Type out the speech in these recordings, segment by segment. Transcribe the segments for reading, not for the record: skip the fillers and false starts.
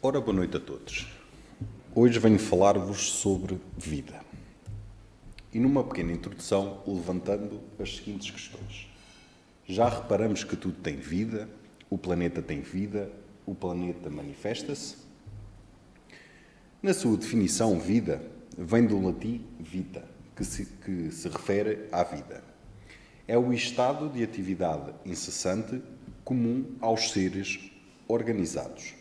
Ora, boa noite a todos. Hoje venho falar-vos sobre vida. E numa pequena introdução, levantando as seguintes questões. Já reparamos que tudo tem vida? O planeta tem vida? O planeta manifesta-se? Na sua definição, vida vem do latim vita, que se refere à vida. É o estado de atividade incessante comum aos seres organizados.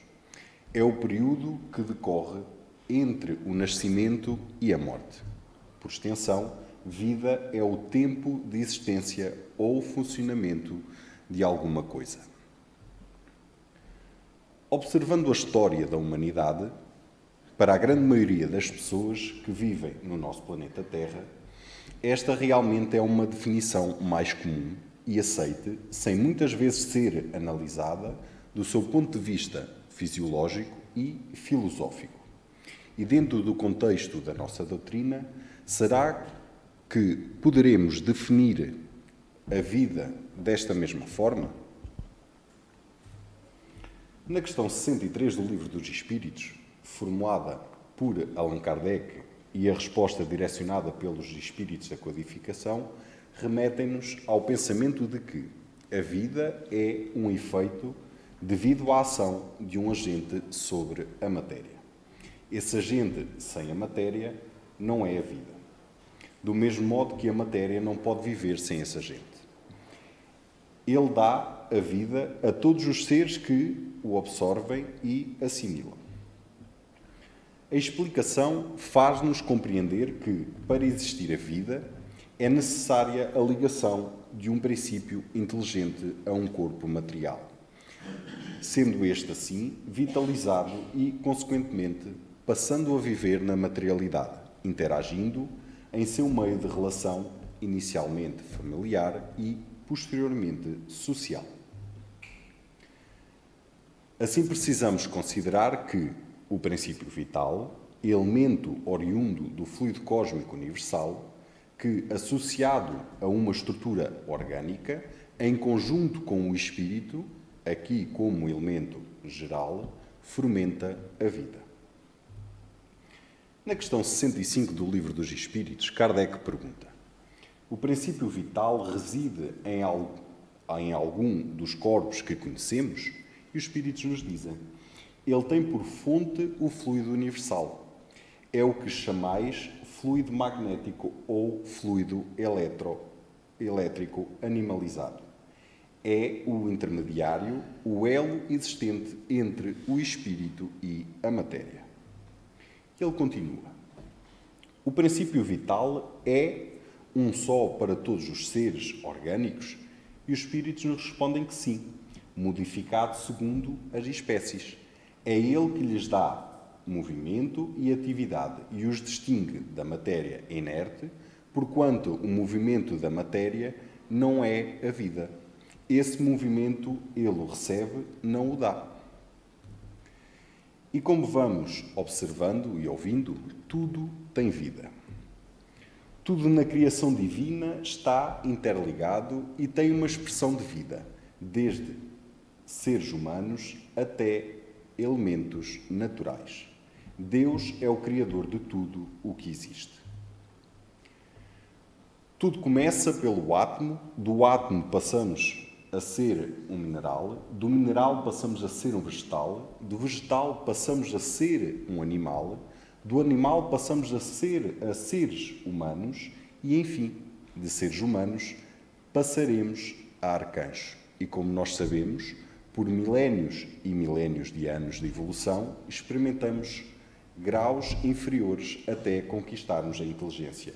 É o período que decorre entre o nascimento e a morte. Por extensão, vida é o tempo de existência ou funcionamento de alguma coisa. Observando a história da humanidade, para a grande maioria das pessoas que vivem no nosso planeta Terra, esta realmente é uma definição mais comum e aceite, sem muitas vezes ser analisada do seu ponto de vista fisiológico e filosófico. E dentro do contexto da nossa doutrina, será que poderemos definir a vida desta mesma forma? Na questão 63 do Livro dos Espíritos, formulada por Allan Kardec e a resposta direcionada pelos Espíritos da Codificação, remetem-nos ao pensamento de que a vida é um efeito devido à ação de um agente sobre a matéria. Esse agente sem a matéria não é a vida. Do mesmo modo que a matéria não pode viver sem esse agente. Ele dá a vida a todos os seres que o absorvem e assimilam. A explicação faz-nos compreender que, para existir a vida, é necessária a ligação de um princípio inteligente a um corpo material, sendo este, assim, vitalizado e, consequentemente, passando a viver na materialidade, interagindo em seu meio de relação, inicialmente familiar e, posteriormente, social. Assim, precisamos considerar que o princípio vital, elemento oriundo do fluido cósmico universal, que, associado a uma estrutura orgânica, em conjunto com o espírito, aqui como elemento geral, fomenta a vida. Na questão 65 do Livro dos Espíritos, Kardec pergunta: o princípio vital reside em algum dos corpos que conhecemos? E os Espíritos nos dizem: ele tem por fonte o fluido universal. É o que chamais fluido magnético ou fluido elétrico animalizado. É o intermediário, o elo existente entre o espírito e a matéria. Ele continua: o princípio vital é um só para todos os seres orgânicos? E os espíritos nos respondem que sim, modificado segundo as espécies. É ele que lhes dá movimento e atividade e os distingue da matéria inerte, porquanto o movimento da matéria não é a vida. Esse movimento ele o recebe, não o dá. E como vamos observando e ouvindo, tudo tem vida. Tudo na criação divina está interligado e tem uma expressão de vida, desde seres humanos até elementos naturais. Deus é o Criador de tudo o que existe. Tudo começa pelo átomo, do átomo passamos a ser um mineral, do mineral passamos a ser um vegetal, do vegetal passamos a ser um animal, do animal passamos a seres humanos e, enfim, de seres humanos passaremos a arcanjos. E como nós sabemos, por milénios e milénios de anos de evolução, experimentamos graus inferiores até conquistarmos a inteligência.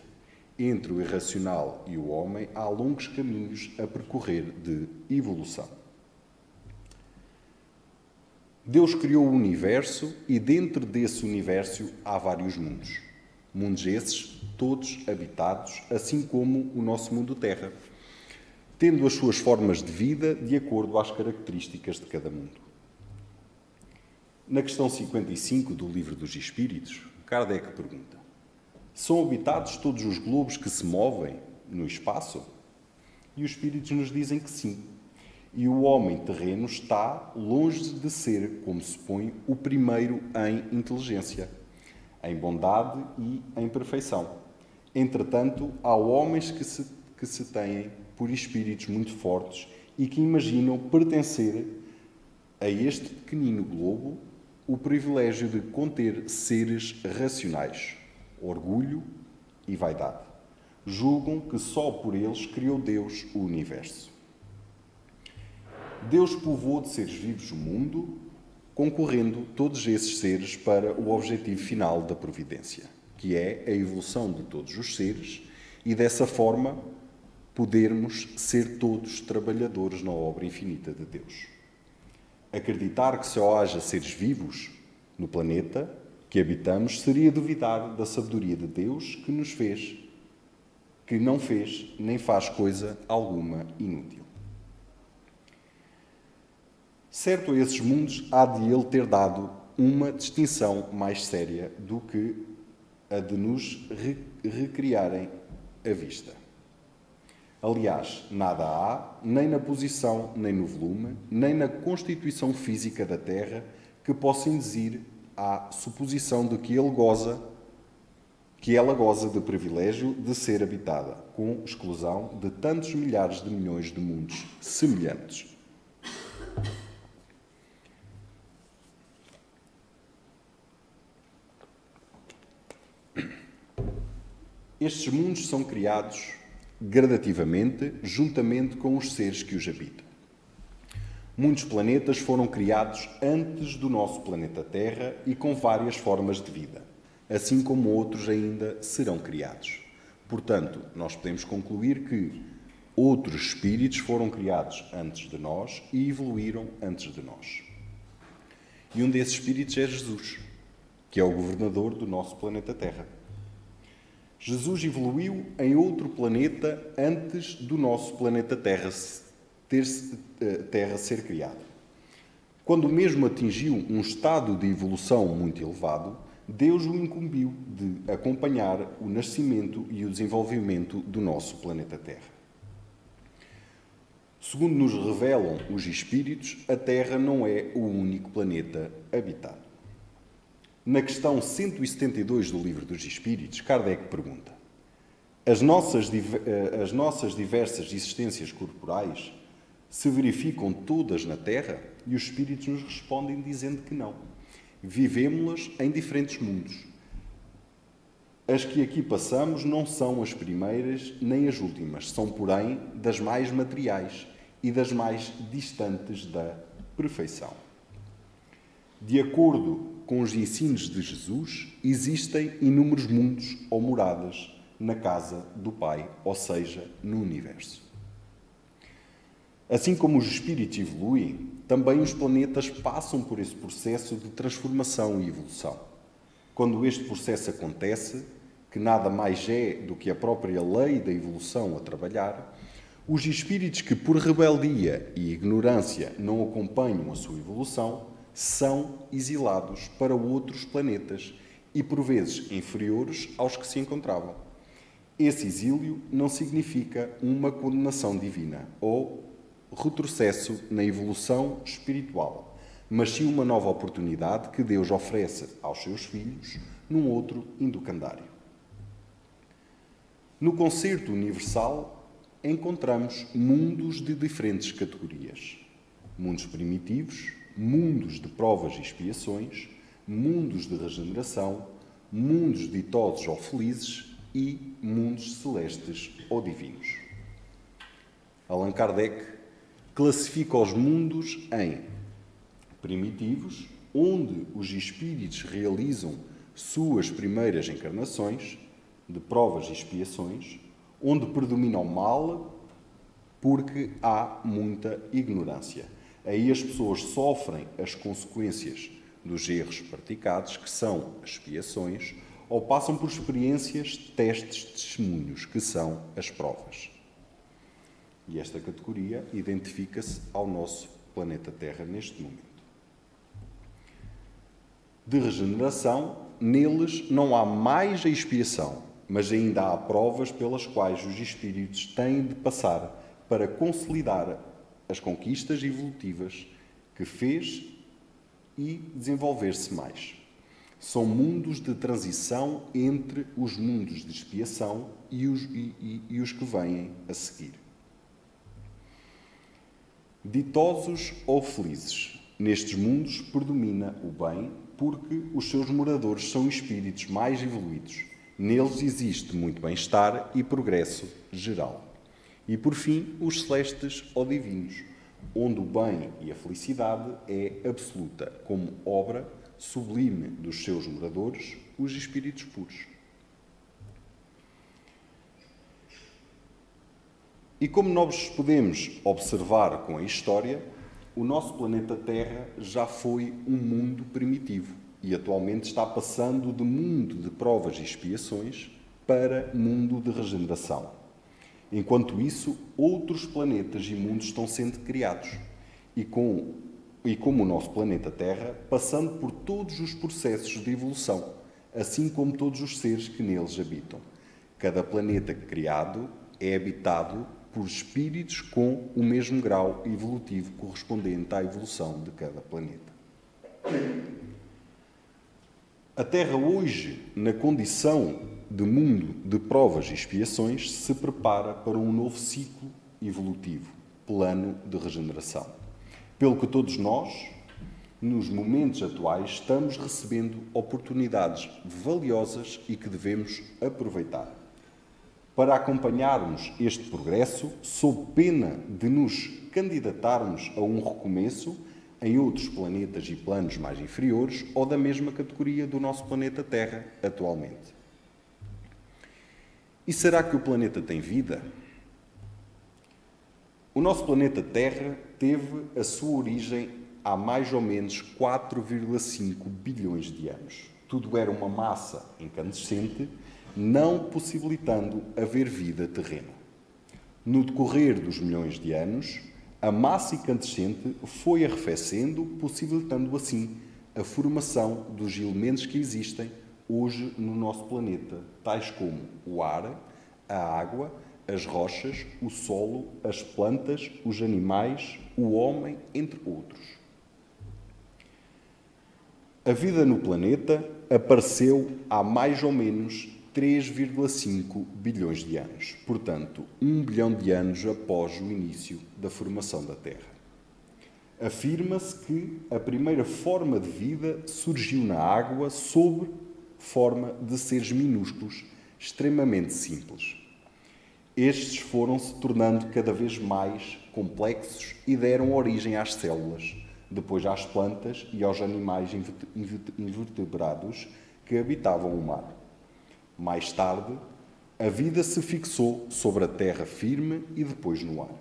Entre o irracional e o homem há longos caminhos a percorrer de evolução. Deus criou o universo e dentro desse universo há vários mundos. Mundos esses, todos habitados, assim como o nosso mundo Terra, tendo as suas formas de vida de acordo às características de cada mundo. Na questão 55 do Livro dos Espíritos, Kardec pergunta: são habitados todos os globos que se movem no espaço? E os Espíritos nos dizem que sim. e o homem terreno está longe de ser, como se supõe, o primeiro em inteligência, em bondade e em perfeição. Entretanto, há homens que se têm por espíritos muito fortes e que imaginam pertencer a este pequenino globo o privilégio de conter seres racionais, orgulho e vaidade. Julgam que só por eles criou Deus o universo. Deus povoou de seres vivos o mundo, concorrendo todos esses seres para o objetivo final da providência, que é a evolução de todos os seres e, dessa forma, podermos ser todos trabalhadores na obra infinita de Deus. Acreditar que só haja seres vivos no planeta que habitamos seria duvidar da sabedoria de Deus que nos fez, que não fez nem faz coisa alguma inútil. Certo, a esses mundos há de ele ter dado uma distinção mais séria do que a de nos recriarem à vista. Aliás, nada há, nem na posição, nem no volume, nem na constituição física da Terra, que possa induzir à suposição de que ela goza de privilégio de ser habitada, com exclusão de tantos milhares de milhões de mundos semelhantes. Estes mundos são criados gradativamente, juntamente com os seres que os habitam. Muitos planetas foram criados antes do nosso planeta Terra e com várias formas de vida, assim como outros ainda serão criados. Portanto, nós podemos concluir que outros espíritos foram criados antes de nós e evoluíram antes de nós. E um desses espíritos é Jesus, que é o governador do nosso planeta Terra. Jesus evoluiu em outro planeta antes do nosso planeta Terra ser criado. Quando mesmo atingiu um estado de evolução muito elevado, Deus o incumbiu de acompanhar o nascimento e o desenvolvimento do nosso planeta Terra. Segundo nos revelam os Espíritos, a Terra não é o único planeta habitado. Na questão 172 do Livro dos Espíritos, Kardec pergunta: as nossas diversas existências corporais se verificam todas na Terra? E os Espíritos nos respondem dizendo que não. Vivemos-las em diferentes mundos. As que aqui passamos não são as primeiras nem as últimas, são, porém, das mais materiais e das mais distantes da perfeição. De acordo com os ensinos de Jesus, existem inúmeros mundos ou moradas na casa do Pai, ou seja, no universo. Assim como os espíritos evoluem, também os planetas passam por esse processo de transformação e evolução. Quando este processo acontece, que nada mais é do que a própria lei da evolução a trabalhar, os espíritos que por rebeldia e ignorância não acompanham a sua evolução são exilados para outros planetas e, por vezes, inferiores aos que se encontravam. Esse exílio não significa uma condenação divina ou retrocesso na evolução espiritual, mas sim uma nova oportunidade que Deus oferece aos seus filhos num outro inducandário. No concerto universal, encontramos mundos de diferentes categorias. Mundos primitivos, mundos de provas e expiações, mundos de regeneração, mundos ditosos ou felizes e mundos celestes ou divinos. Allan Kardec classifica os mundos em primitivos, onde os espíritos realizam suas primeiras encarnações, de provas e expiações, onde predomina o mal, porque há muita ignorância. Aí as pessoas sofrem as consequências dos erros praticados, que são as expiações, ou passam por experiências, testes, testemunhos, que são as provas. E esta categoria identifica-se ao nosso planeta Terra neste momento. De regeneração, neles não há mais a expiação, mas ainda há provas pelas quais os espíritos têm de passar para consolidar as conquistas evolutivas que fez e desenvolver-se mais. São mundos de transição entre os mundos de expiação e os que vêm a seguir. Ditosos ou felizes, nestes mundos predomina o bem, porque os seus moradores são espíritos mais evoluídos. Neles existe muito bem-estar e progresso geral. E, por fim, os celestes ou divinos, onde o bem e a felicidade é absoluta, como obra sublime dos seus moradores, os espíritos puros. E como nós podemos observar com a história, o nosso planeta Terra já foi um mundo primitivo e atualmente está passando de mundo de provas e expiações para mundo de regeneração. Enquanto isso, outros planetas e mundos estão sendo criados e como o nosso planeta Terra, passando por todos os processos de evolução, assim como todos os seres que neles habitam. Cada planeta criado é habitado por espíritos com o mesmo grau evolutivo correspondente à evolução de cada planeta. A Terra hoje, na condição de mundo de provas e expiações, se prepara para um novo ciclo evolutivo, plano de regeneração. Pelo que todos nós, nos momentos atuais, estamos recebendo oportunidades valiosas e que devemos aproveitar. Para acompanharmos este progresso, sob pena de nos candidatarmos a um recomeço em outros planetas e planos mais inferiores ou da mesma categoria do nosso planeta Terra atualmente. E será que o planeta tem vida? O nosso planeta Terra teve a sua origem há mais ou menos 4,5 bilhões de anos. Tudo era uma massa incandescente, não possibilitando haver vida terrena. No decorrer dos milhões de anos, a massa incandescente foi arrefecendo, possibilitando assim a formação dos elementos que existem hoje no nosso planeta, tais como o ar, a água, as rochas, o solo, as plantas, os animais, o homem, entre outros. A vida no planeta apareceu há mais ou menos 3,5 bilhões de anos, portanto, 1 bilhão de anos após o início da formação da Terra. Afirma-se que a primeira forma de vida surgiu na água sob forma de seres minúsculos, extremamente simples. Estes foram se tornando cada vez mais complexos e deram origem às células, depois às plantas e aos animais invertebrados que habitavam o mar. Mais tarde, a vida se fixou sobre a terra firme e depois no ar.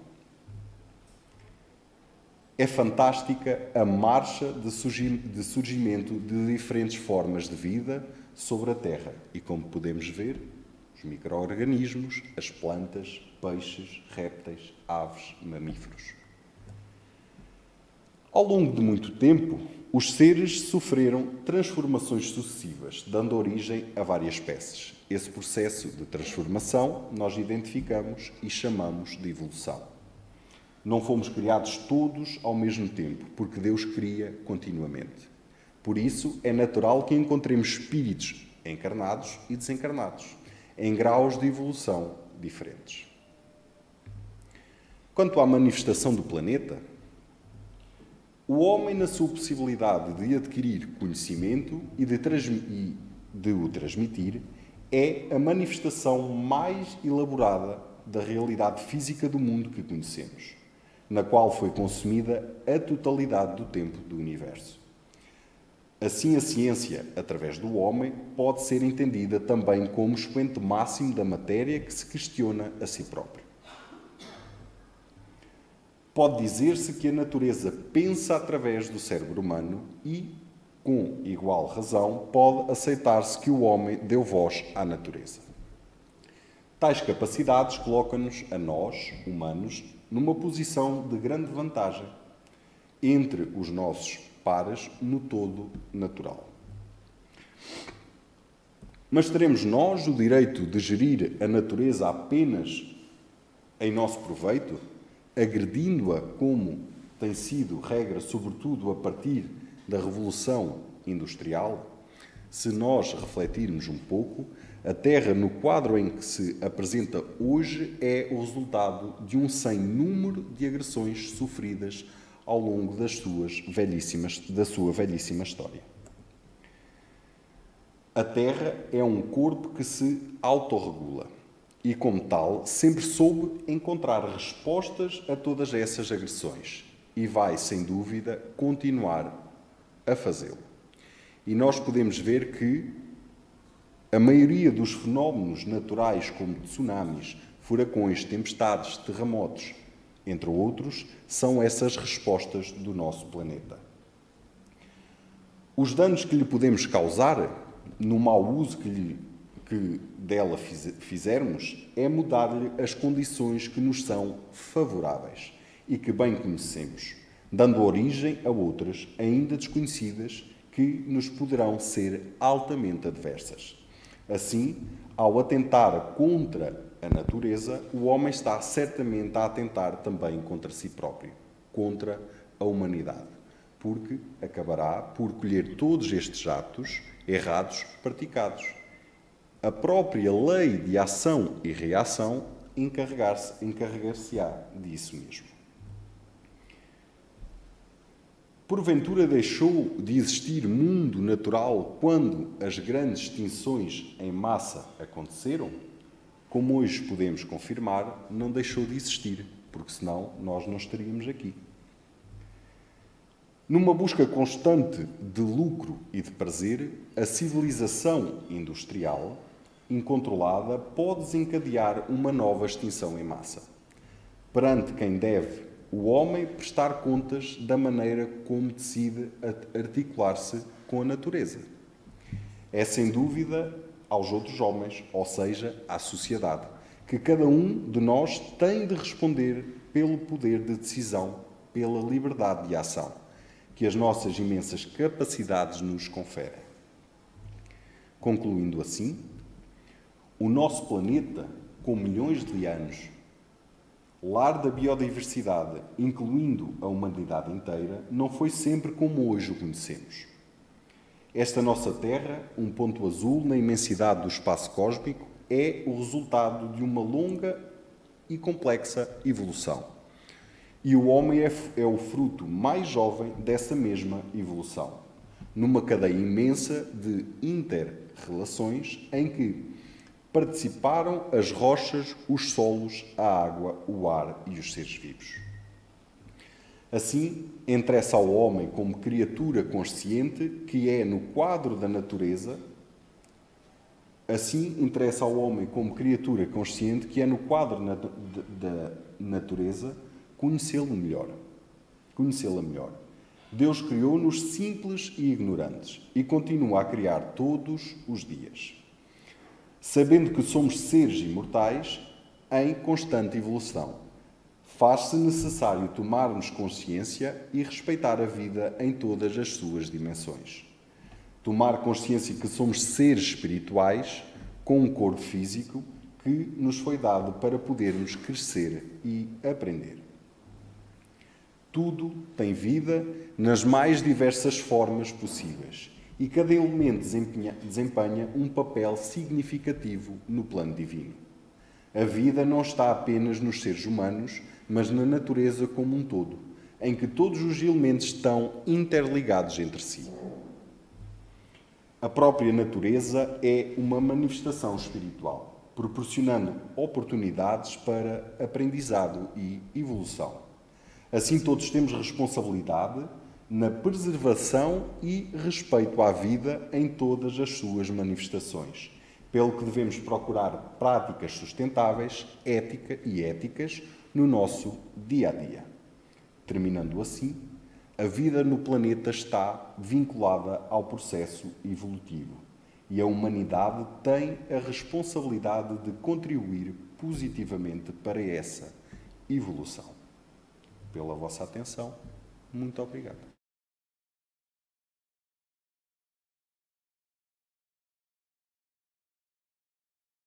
É fantástica a marcha de surgimento de diferentes formas de vida sobre a Terra e, como podemos ver, os micro-organismos, as plantas, peixes, répteis, aves, mamíferos. Ao longo de muito tempo, os seres sofreram transformações sucessivas, dando origem a várias espécies. Esse processo de transformação nós identificamos e chamamos de evolução. Não fomos criados todos ao mesmo tempo, porque Deus cria continuamente. Por isso, é natural que encontremos espíritos encarnados e desencarnados, em graus de evolução diferentes. Quanto à manifestação do planeta, o homem, na sua possibilidade de adquirir conhecimento e de o transmitir, é a manifestação mais elaborada da realidade física do mundo que conhecemos, na qual foi consumida a totalidade do tempo do universo. Assim, a ciência, através do homem, pode ser entendida também como expoente máximo da matéria que se questiona a si própria. Pode dizer-se que a natureza pensa através do cérebro humano e, com igual razão, pode aceitar-se que o homem deu voz à natureza. Tais capacidades colocam-nos, a nós, humanos, numa posição de grande vantagem entre os nossos pares no todo natural. Mas teremos nós o direito de gerir a natureza apenas em nosso proveito? agredindo-a como tem sido regra, sobretudo a partir da Revolução Industrial, se nós refletirmos um pouco, a Terra, no quadro em que se apresenta hoje, é o resultado de um sem número de agressões sofridas ao longo da sua velhíssima história. A Terra é um corpo que se autorregula e, como tal, sempre soube encontrar respostas a todas essas agressões e vai, sem dúvida, continuar a fazê-lo. E nós podemos ver que a maioria dos fenómenos naturais, como tsunamis, furacões, tempestades, terremotos, entre outros, são essas respostas do nosso planeta. Os danos que lhe podemos causar, no mau uso que dela fizermos, é mudar-lhe as condições que nos são favoráveis e que bem conhecemos, dando origem a outras ainda desconhecidas que nos poderão ser altamente adversas. Assim, ao atentar contra a natureza, o homem está certamente a atentar também contra si próprio, contra a humanidade, porque acabará por colher todos estes atos errados praticados. A própria lei de ação e reação encarregar-se-á disso mesmo. Porventura deixou de existir mundo natural quando as grandes extinções em massa aconteceram? Como hoje podemos confirmar, não deixou de existir, porque senão nós não estaríamos aqui. Numa busca constante de lucro e de prazer, a civilização industrial, incontrolada, pode desencadear uma nova extinção em massa, perante quem deve o homem prestar contas da maneira como decide articular-se com a natureza. É, sem dúvida, aos outros homens, ou seja, à sociedade, que cada um de nós tem de responder pelo poder de decisão, pela liberdade de ação, que as nossas imensas capacidades nos conferem. Concluindo assim, o nosso planeta, com milhões de anos, lar da biodiversidade, incluindo a humanidade inteira, não foi sempre como hoje o conhecemos. Esta nossa Terra, um ponto azul na imensidade do espaço cósmico, é o resultado de uma longa e complexa evolução. E o homem é o fruto mais jovem dessa mesma evolução, numa cadeia imensa de inter-relações em que participaram as rochas, os solos, a água, o ar e os seres vivos. Assim, interessa ao homem como criatura consciente que é no quadro da natureza, da natureza, conhecê-la melhor. Deus criou-nos simples e ignorantes e continua a criar todos os dias, sabendo que somos seres imortais em constante evolução. Faz-se necessário tomarmos consciência e respeitar a vida em todas as suas dimensões. Tomar consciência que somos seres espirituais com um corpo físico que nos foi dado para podermos crescer e aprender. Tudo tem vida nas mais diversas formas possíveis e cada elemento desempenha um papel significativo no plano divino. A vida não está apenas nos seres humanos, mas na natureza como um todo, em que todos os elementos estão interligados entre si. A própria natureza é uma manifestação espiritual, proporcionando oportunidades para aprendizado e evolução. Assim, todos temos responsabilidade na preservação e respeito à vida em todas as suas manifestações, pelo que devemos procurar práticas sustentáveis, éticas, no nosso dia-a-dia. Terminando assim, a vida no planeta está vinculada ao processo evolutivo e a humanidade tem a responsabilidade de contribuir positivamente para essa evolução. Pela vossa atenção, muito obrigado.